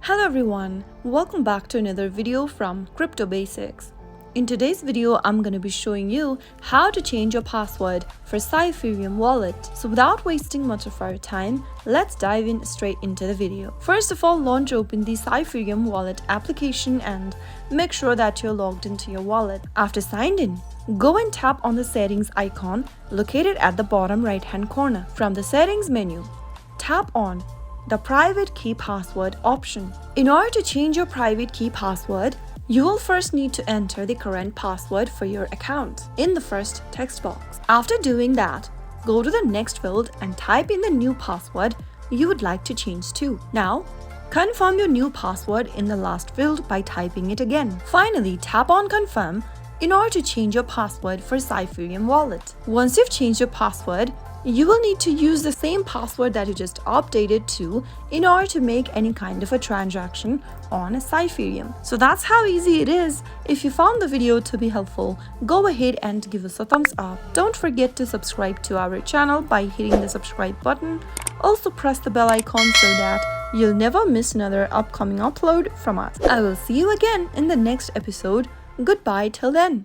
Hello everyone, welcome back to another video from Crypto Basics. In today's video, I'm going to be showing you how to change your password for Cypherium Wallet. So without wasting much of our time, let's dive in straight into the video. First of all, launch open the Cypherium Wallet application and make sure that you're logged into your wallet. After signed in, go and tap on the settings icon located at the bottom right hand corner. From the settings menu, tap on the private key password option. In order to change your private key password, you will first need to enter the current password for your account in the first text box. After doing that, go to the next field and type in the new password you would like to change to. Now, confirm your new password in the last field by typing it again. Finally, tap on confirm in order to change your password for Cypherium Wallet. Once you've changed your password, you will need to use the same password that you just updated to in order to make any kind of a transaction on Cypherium. So that's how easy it is. If you found the video to be helpful, go ahead and give us a thumbs up. Don't forget to subscribe to our channel by hitting the subscribe button. Also press the bell icon so that you'll never miss another upcoming upload from us. I will see you again in the next episode. Goodbye till then.